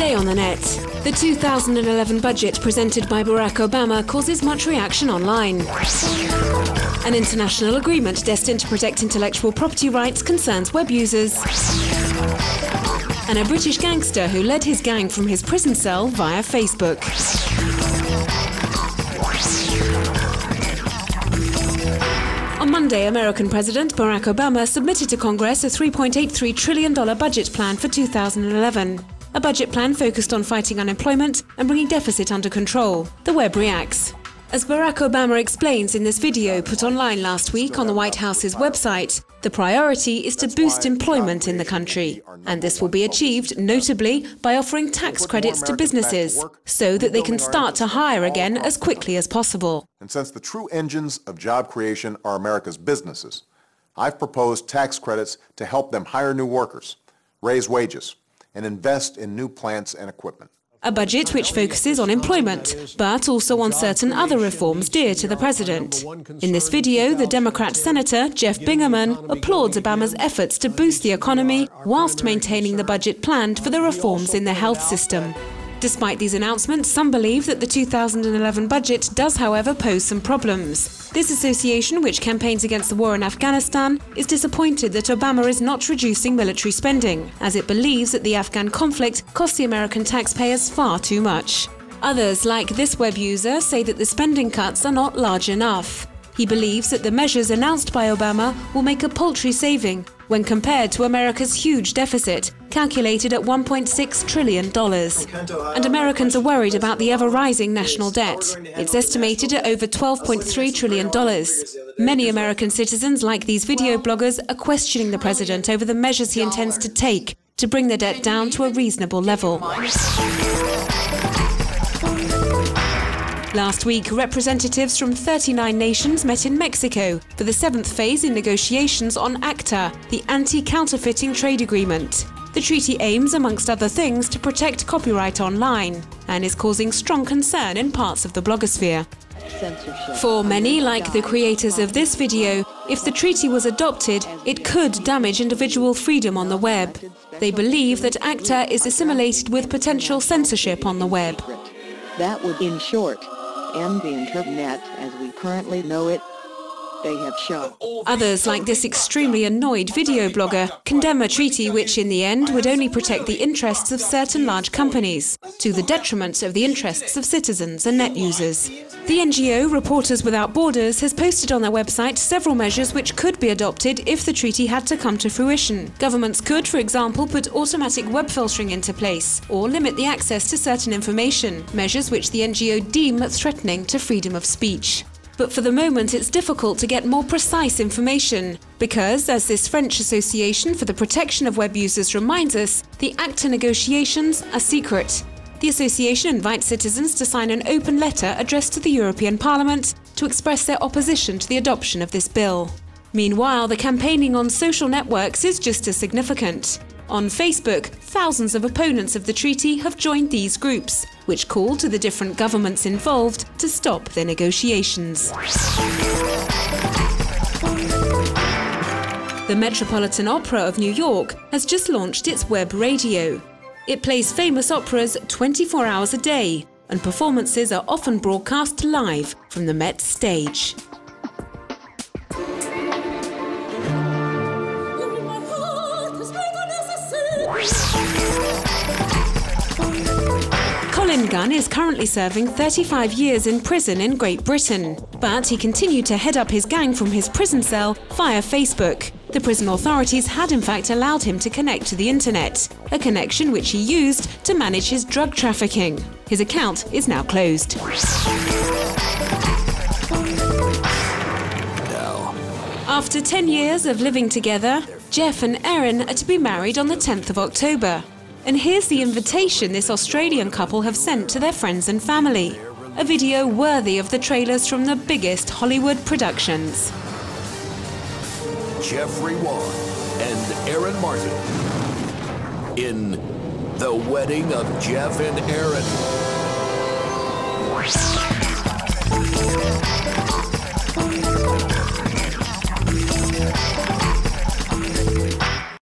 Today on the net, the 2011 budget presented by Barack Obama causes much reaction online. An international agreement destined to protect intellectual property rights concerns web users. And a British gangster who led his gang from his prison cell via Facebook. On Monday, American President Barack Obama submitted to Congress a $3.83 trillion budget plan for 2011. A budget plan focused on fighting unemployment and bringing deficit under control. The web reacts. As Barack Obama explains in this video put online last week on the White House's website, the priority is to boost employment in the country. And this will be achieved, notably, by offering tax credits to businesses so that they can start to hire again as quickly as possible. And since the true engines of job creation are America's businesses, I've proposed tax credits to help them hire new workers, raise wages, and invest in new plants and equipment. A budget which focuses on employment, but also on certain other reforms dear to the president. In this video, the Democrat Senator, Jeff Bingaman, applauds Obama's efforts to boost the economy whilst maintaining the budget planned for the reforms in the health system. Despite these announcements, some believe that the 2011 budget does, however, pose some problems. This association, which campaigns against the war in Afghanistan, is disappointed that Obama is not reducing military spending, as it believes that the Afghan conflict costs the American taxpayers far too much. Others, like this web user, say that the spending cuts are not large enough. He believes that the measures announced by Obama will make a paltry saving when compared to America's huge deficit, calculated at $1.6 trillion. And Americans are worried about the ever-rising national debt. It's estimated at over $12.3 trillion. Many American citizens, like these video bloggers, are questioning the president over the measures he intends to take to bring the debt down to a reasonable level. Last week, representatives from 39 nations met in Mexico for the 7th phase in negotiations on ACTA, the Anti-Counterfeiting Trade Agreement. The treaty aims, amongst other things, to protect copyright online and is causing strong concern in parts of the blogosphere. For many, like the creators of this video, if the treaty was adopted, it could damage individual freedom on the web. They believe that ACTA is assimilated with potential censorship on the web. That would, in short, end the internet as we currently know it, they have shown. Others, like this extremely annoyed video blogger, condemn a treaty which in the end would only protect the interests of certain large companies, to the detriment of the interests of citizens and net users. The NGO Reporters Without Borders has posted on their website several measures which could be adopted if the treaty had to come to fruition. Governments could, for example, put automatic web filtering into place or limit the access to certain information, measures which the NGO deem threatening to freedom of speech. But for the moment, it's difficult to get more precise information because, as this French Association for the Protection of Web Users reminds us, the ACTA negotiations are secret. The association invites citizens to sign an open letter addressed to the European Parliament to express their opposition to the adoption of this bill. Meanwhile, the campaigning on social networks is just as significant. On Facebook, thousands of opponents of the treaty have joined these groups, which call to the different governments involved to stop their negotiations. The Metropolitan Opera of New York has just launched its web radio. It plays famous operas 24 hours a day, and performances are often broadcast live from the Met stage. Colin Gunn is currently serving 35 years in prison in Great Britain, but he continued to head up his gang from his prison cell via Facebook. The prison authorities had in fact allowed him to connect to the internet, a connection which he used to manage his drug trafficking. His account is now closed. After 10 years of living together, Jeff and Erin are to be married on the 10th of October. And here's the invitation this Australian couple have sent to their friends and family. A video worthy of the trailers from the biggest Hollywood productions. Jeffrey Wong and Erin Martin in The Wedding of Jeff and Erin.